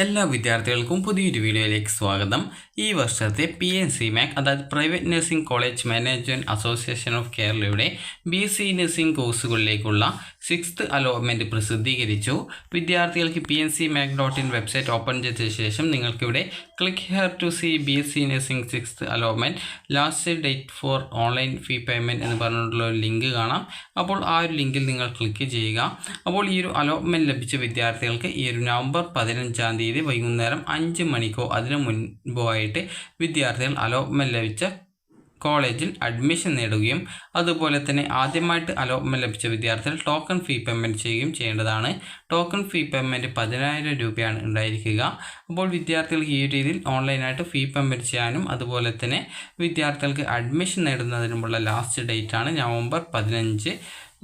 എല്ലാ വിദ്യാർത്ഥികൾക്കും പുതിയൊരു വീഡിയോയിലേക്ക് സ്വാഗതം. ഈ വർഷത്തെ PNC-MAC അതായത് private nursing college management association of കേരളയുടെ BSc നഴ്സിംഗ് കോഴ്സുകളിലേക്കുള്ള 6th അലോട്ട്മെൻറ്റ് പ്രസിദ്ധീകരിച്ചു. വിദ്യാർത്ഥികൾക്ക് PNC-MAC.in വെബ്സൈറ്റ് ഓപ്പൺ ചെയ്ത ശേഷം നിങ്ങൾക്കിവിടെ click here to see BSc nursing 6th allotment last date for online fee payment എന്ന് പറഞ്ഞിട്ടുള്ള ഒരു ലിങ്ക് കാണാം. അപ്പോൾ ആ ഒരു ലിങ്കിൽ നിങ്ങൾ ക്ലിക്ക് ചെയ്യുക. അപ്പോൾ ഈ ഒരു അലോട്ട്മെൻറ്റ് ലഭിച്ച വിദ്യാർത്ഥികൾക്ക് ഈ ഒരു നവംബർ 15 വൈകുന്നേരം 5 മണിക്കോ അതിനു മുൻപോ ആയിട്ട് വിദ്യാർത്ഥികൾ അലോട്ട്മെൻറ്റ് ലഭിച്ച കോളേജിൽ അഡ്മിഷൻ നേടുകയും അതുപോലെ തന്നെ ആദ്യമായിട്ട് അലോട്ട്മെൻറ്റ് ലഭിച്ച വിദ്യാർത്ഥികൾ ടോക്കൺ ഫീ പേയ്മെൻറ്റ് ചെയ്യുകയും ചെയ്യേണ്ടതാണ്. ടോക്കൺ ഫീ പേയ്മെൻറ്റ് 10,000 രൂപയാണ് ഉണ്ടായിരിക്കുക. അപ്പോൾ വിദ്യാർത്ഥികൾക്ക് ഈ രീതിയിൽ ഓൺലൈനായിട്ട് ഫീ പേയ്മെൻറ്റ് ചെയ്യാനും അതുപോലെ തന്നെ വിദ്യാർത്ഥികൾക്ക് അഡ്മിഷൻ നേടുന്നതിനുമുള്ള ലാസ്റ്റ് ഡേറ്റാണ് നവംബർ 15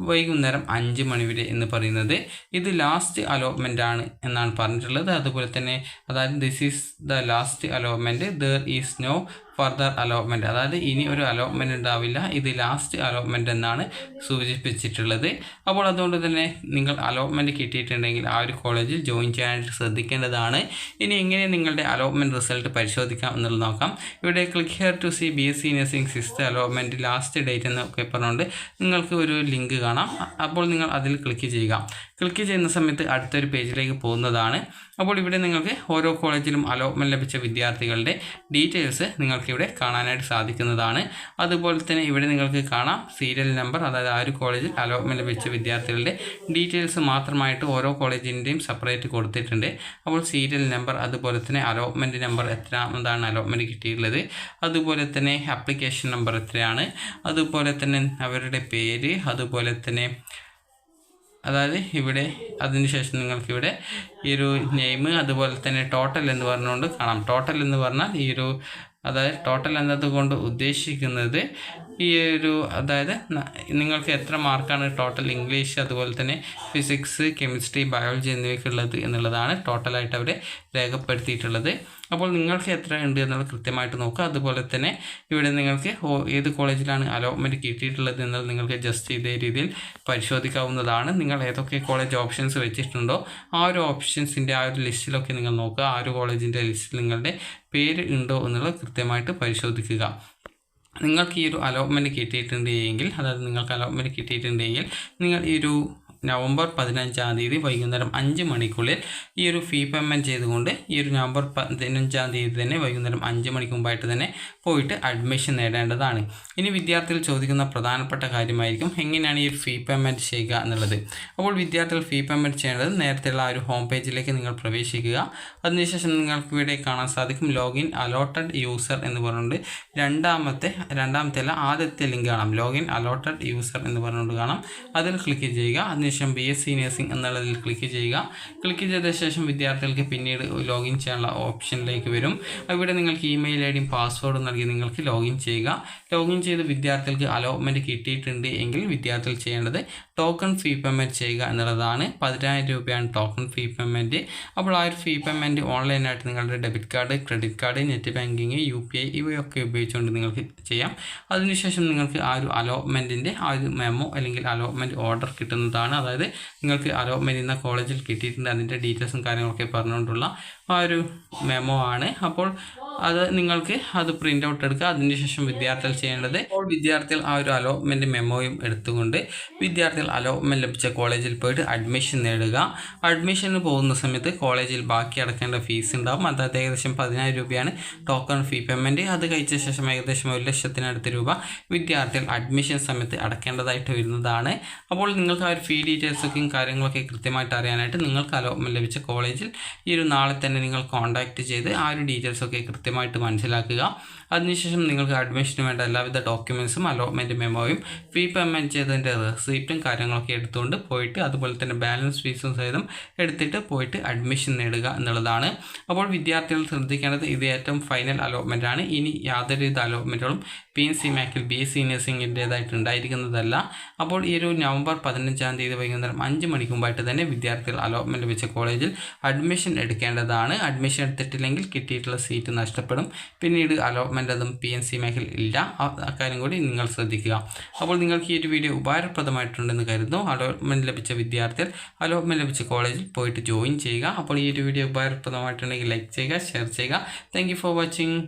വൈകുന്നേരം 5 മണി വരെ എന്ന് പറയുന്നത്. ഇത് ലാസ്റ്റ് അലോട്ട്മെൻ്റ് ആണ് എന്നാണ് പറഞ്ഞിട്ടുള്ളത്. അതുപോലെ തന്നെ അതായത് this is the last allotment, there is no further allotment, അതായത് ഇനി ഒരു അലോട്ട്മെൻറ്റ് ഉണ്ടാവില്ല, ഇത് ലാസ്റ്റ് അലോട്ട്മെൻറ്റ് എന്നാണ് സൂചിപ്പിച്ചിട്ടുള്ളത്. അപ്പോൾ അതുകൊണ്ട് തന്നെ നിങ്ങൾ അലോട്ട്മെൻറ്റ് കിട്ടിയിട്ടുണ്ടെങ്കിൽ ആ ഒരു കോളേജിൽ ജോയിൻ ചെയ്യാനായിട്ട് ശ്രദ്ധിക്കേണ്ടതാണ്. ഇനി എങ്ങനെ നിങ്ങളുടെ അലോട്ട്മെൻറ്റ് റിസൾട്ട് പരിശോധിക്കാം എന്നുള്ളത് നോക്കാം. ഇവിടെ click here to see BSc nursing 6th allotment last date എന്നൊക്കെ പറഞ്ഞുകൊണ്ട് നിങ്ങൾക്ക് ഒരു ലിങ്ക് കാണാം. അപ്പോൾ നിങ്ങൾ അതിൽ ക്ലിക്ക് ചെയ്യുക. ക്ലിക്ക് ചെയ്യുന്ന സമയത്ത് അടുത്തൊരു പേജിലേക്ക് പോകുന്നതാണ്. അപ്പോൾ ഇവിടെ നിങ്ങൾക്ക് ഓരോ കോളേജിലും അലോട്ട്മെൻറ്റ് ലഭിച്ച വിദ്യാർത്ഥികളുടെ ഡീറ്റെയിൽസ് നിങ്ങൾക്കിവിടെ കാണാനായിട്ട് സാധിക്കുന്നതാണ്. അതുപോലെ തന്നെ ഇവിടെ നിങ്ങൾക്ക് കാണാം സീരിയൽ നമ്പർ, അതായത് ആ ഒരു കോളേജിൽ അലോട്ട്മെൻറ്റ് ലഭിച്ച വിദ്യാർത്ഥികളുടെ ഡീറ്റെയിൽസ് മാത്രമായിട്ട് ഓരോ കോളേജിൻ്റെയും സെപ്പറേറ്റ് കൊടുത്തിട്ടുണ്ട്. അപ്പോൾ സീരിയൽ നമ്പർ, അതുപോലെ തന്നെ അലോട്ട്മെൻറ്റ് നമ്പർ എത്രാമതാണ് അലോട്ട്മെൻറ്റ് കിട്ടിയിട്ടുള്ളത്, അതുപോലെ തന്നെ ആപ്ലിക്കേഷൻ നമ്പർ എത്രയാണ്, അതുപോലെ തന്നെ അവരുടെ പേര്, അതുപോലെ തന്നെ അതായത് ഇവിടെ അതിനുശേഷം നിങ്ങൾക്കിവിടെ ഈ ഒരു നെയിം, അതുപോലെ തന്നെ ടോട്ടൽ എന്ന് പറഞ്ഞുകൊണ്ട് കാണാം. ടോട്ടൽ എന്ന് പറഞ്ഞാൽ ഈ ഒരു അതായത് ടോട്ടൽ എന്നതുകൊണ്ട് ഉദ്ദേശിക്കുന്നത് ഈ ഒരു അതായത് നിങ്ങൾക്ക് എത്ര മാർക്കാണ് ടോട്ടൽ ഇംഗ്ലീഷ്, അതുപോലെ തന്നെ ഫിസിക്സ്, കെമിസ്ട്രി, ബയോളജി എന്നിവയ്ക്കുള്ളത് എന്നുള്ളതാണ് ടോട്ടലായിട്ട് അവർ രേഖപ്പെടുത്തിയിട്ടുള്ളത്. അപ്പോൾ നിങ്ങൾക്ക് എത്ര ഉണ്ട് എന്നുള്ളത് കൃത്യമായിട്ട് നോക്കുക. അതുപോലെ തന്നെ ഇവിടെ നിങ്ങൾക്ക് ഏത് കോളേജിലാണ് അലോട്ട്മെൻറ്റ് കിട്ടിയിട്ടുള്ളത് എന്നത് നിങ്ങൾക്ക് ജസ്റ്റ് ഇതേ രീതിയിൽ പരിശോധിക്കാവുന്നതാണ്. നിങ്ങൾ ഏതൊക്കെ കോളേജ് ഓപ്ഷൻസ് വെച്ചിട്ടുണ്ടോ ആ ഒരു ഓപ്ഷൻസിൻ്റെ ആ ഒരു ലിസ്റ്റിലൊക്കെ നിങ്ങൾ നോക്കുക. ആ ഒരു കോളേജിൻ്റെ ലിസ്റ്റിൽ നിങ്ങളുടെ പേര് ഉണ്ടോ എന്നുള്ളത് കൃത്യമായിട്ട് പരിശോധിക്കുക. നിങ്ങൾക്ക് ഈ ഒരു അലോട്ട്മെൻറ്റ് കിട്ടിയിട്ടുണ്ടെങ്കിൽ, അതായത് നിങ്ങൾക്ക് അലോട്ട്മെൻറ്റ് കിട്ടിയിട്ടുണ്ടെങ്കിൽ നിങ്ങൾ ഈ ഒരു നവംബർ 15 വൈകുന്നേരം 5 മണിക്കുള്ളിൽ ഈ ഒരു ഫീ പേയ്മെൻറ്റ് ചെയ്തുകൊണ്ട് ഈ ഒരു നവംബർ 15 തന്നെ വൈകുന്നേരം 5 മണിക്ക് മുമ്പായിട്ട് തന്നെ പോയിട്ട് അഡ്മിഷൻ നേടേണ്ടതാണ്. ഇനി വിദ്യാർത്ഥികൾ ചോദിക്കുന്ന പ്രധാനപ്പെട്ട കാര്യമായിരിക്കും എങ്ങനെയാണ് ഈ ഒരു ഫീ പേയ്മെൻറ്റ് ചെയ്യുക എന്നുള്ളത്. അപ്പോൾ വിദ്യാർത്ഥികൾ ഫീ പേയ്മെൻറ്റ് ചെയ്യേണ്ടത് നേരത്തെയുള്ള ആ ഒരു ഹോം പേജിലേക്ക് നിങ്ങൾ പ്രവേശിക്കുക. അതിനുശേഷം നിങ്ങൾക്ക് ഇവിടെ കാണാൻ സാധിക്കും ലോഗിൻ അലോട്ടഡ് യൂസർ എന്ന് പറഞ്ഞുകൊണ്ട് രണ്ടാമത്തെ അല്ല ആദ്യത്തെ ലിങ്ക് കാണാം. ലോഗിൻ അലോട്ടഡ് യൂസർ എന്ന് പറഞ്ഞുകൊണ്ട് കാണാം. അതിൽ ക്ലിക്ക് ചെയ്യുക. അതിനുശേഷം BSc നഴ്സിംഗ് എന്നുള്ളതിൽ ക്ലിക്ക് ചെയ്യുക. ക്ലിക്ക് ചെയ്ത ശേഷം വിദ്യാർത്ഥികൾക്ക് പിന്നീട് ലോഗിൻ ചെയ്യാനുള്ള ഓപ്ഷനിലേക്ക് വരും. ഇവിടെ നിങ്ങൾക്ക് ഇമെയിൽ ഐ ഡിയും പാസ്വേഡും നൽകി നിങ്ങൾക്ക് ലോഗിൻ ചെയ്യുക. ലോഗിൻ ചെയ്ത് വിദ്യാർത്ഥികൾക്ക് അലോട്ട്മെൻറ്റ് കിട്ടിയിട്ടുണ്ട് എങ്കിൽ വിദ്യാർത്ഥികൾ ചെയ്യേണ്ടത് ടോക്കൺ ഫീ പേയ്മെൻറ്റ് ചെയ്യുക എന്നുള്ളതാണ്. 10,000 രൂപയാണ് ടോക്കൺ ഫീ പേയ്മെൻറ്റ്. അപ്പോൾ ആ ഒരു ഫീ പേയ്മെൻറ്റ് ഓൺലൈനായിട്ട് നിങ്ങളുടെ debit card, credit card, net banking, UPI ഇവയൊക്കെ ഉപയോഗിച്ചുകൊണ്ട് നിങ്ങൾക്ക് ചെയ്യാം. അതിനുശേഷം നിങ്ങൾക്ക് ആ ഒരു അലോട്ട്മെൻറ്റിൻ്റെ ആ ഒരു മെമ്മോ അല്ലെങ്കിൽ അലോട്ട്മെൻറ്റ് ഓർഡർ കിട്ടുന്നതാണ്. അതായത് നിങ്ങൾക്ക് അലോട്ട്മെൻറ്റ് ഇന്ന കോളേജിൽ കിട്ടിയിട്ടുണ്ട് അതിൻ്റെ ഡീറ്റെയിൽസും കാര്യങ്ങളൊക്കെ പറഞ്ഞുകൊണ്ടുള്ള ആ ഒരു മെമ്മോ ആണ്. അപ്പോൾ അത് നിങ്ങൾക്ക് അത് പ്രിൻ്റ് ഔട്ട് എടുക്കുക. അതിനുശേഷം വിദ്യാർത്ഥികൾ ചെയ്യേണ്ടത് വിദ്യാർത്ഥികൾ ആ ഒരു അലോട്ട്മെൻറ്റ് മെമ്മോയും എടുത്തുകൊണ്ട് വിദ്യാർത്ഥികൾ അലോട്ട്മെൻറ്റ് ലഭിച്ച കോളേജിൽ പോയിട്ട് അഡ്മിഷൻ നേടുക. അഡ്മിഷന് പോകുന്ന സമയത്ത് കോളേജിൽ ബാക്കി അടക്കേണ്ട ഫീസ് ഉണ്ടാകും. അതായത് ഏകദേശം 10,000 രൂപയാണ് ടോക്കൺ ഫീ പേയ്മെൻറ്റ്. അത് കഴിച്ച ശേഷം ഏകദേശം 1,00,000 രൂപ വിദ്യാർത്ഥികൾ അഡ്മിഷൻ സമയത്ത് അടക്കേണ്ടതായിട്ട് വരുന്നതാണ്. അപ്പോൾ നിങ്ങൾക്ക് ആ ഒരു ഫീ ഡീറ്റെയിൽസൊക്കെയും കാര്യങ്ങളൊക്കെ കൃത്യമായിട്ട് അറിയാനായിട്ട് നിങ്ങൾക്ക് അലോട്ട്മെൻറ്റ് ലഭിച്ച കോളേജിൽ ഈ ഒരു നാളെ തന്നെ നിങ്ങൾ കോൺടാക്റ്റ് ചെയ്ത് ആ ഒരു ഡീറ്റെയിൽസൊക്കെ കൃത്യമായിട്ട് മനസ്സിലാക്കുക. അതിനുശേഷം നിങ്ങൾക്ക് അഡ്മിഷന് വേണ്ട എല്ലാവിധ ഡോക്യുമെൻറ്റ്സും അലോട്ട്മെൻറ്റ് മെമ്മോയും ഫീ പേയ്മെൻറ്റ് ചെയ്തതിൻ്റെ റെസിപ്റ്റും കാര്യങ്ങളൊക്കെ എടുത്തുകൊണ്ട് പോയിട്ട് അതുപോലെ തന്നെ ബാലൻസ് ഫീസും സഹിതം എടുത്തിട്ട് പോയിട്ട് അഡ്മിഷൻ നേടുക എന്നുള്ളതാണ്. അപ്പോൾ വിദ്യാർത്ഥികൾ ശ്രദ്ധിക്കേണ്ടത് ഇത് ഏറ്റവും ഫൈനൽ അലോട്ട്മെൻ്റ് ആണ്. ഇനി യാതൊരുവിധ അലോട്ട്മെൻറ്റുകളും PNC-MACൽ BSc നഴ്സിംഗിൻ്റേതായിട്ട് ഉണ്ടായിരിക്കുന്നതല്ല. അപ്പോൾ ഈ ഒരു നവംബർ 15 വൈകുന്നേരം 5 മണിക്ക് മുമ്പായിട്ട് തന്നെ വിദ്യാർത്ഥികൾ അലോട്ട്മെൻറ്റ് ലഭിച്ച കോളേജിൽ അഡ്മിഷൻ എടുക്കേണ്ടതാണ്. അഡ്മിഷൻ എടുത്തിട്ടില്ലെങ്കിൽ കിട്ടിയിട്ടുള്ള സീറ്റ് നഷ്ടം നഷ്ടപ്പെടും. പിന്നീട് അലോട്ട്മെൻ്റ് അതും PNC മേഖലയിൽ ഇല്ല. അക്കാര്യം കൂടി നിങ്ങൾ ശ്രദ്ധിക്കുക. അപ്പോൾ നിങ്ങൾക്ക് ഈ ഒരു വീഡിയോ ഉപകാരപ്രദമായിട്ടുണ്ടെന്ന് കരുതുന്നു. അലോട്ട്മെൻറ്റ് ലഭിച്ച വിദ്യാർത്ഥികൾ അലോട്ട്മെൻറ്റ് ലഭിച്ച കോളേജിൽ പോയിട്ട് ജോയിൻ ചെയ്യുക. അപ്പോൾ ഈ ഒരു വീഡിയോ ഉപകാരപ്രദമായിട്ടുണ്ടെങ്കിൽ ലൈക്ക് ചെയ്യുക, ഷെയർ ചെയ്യുക. Thank you for watching.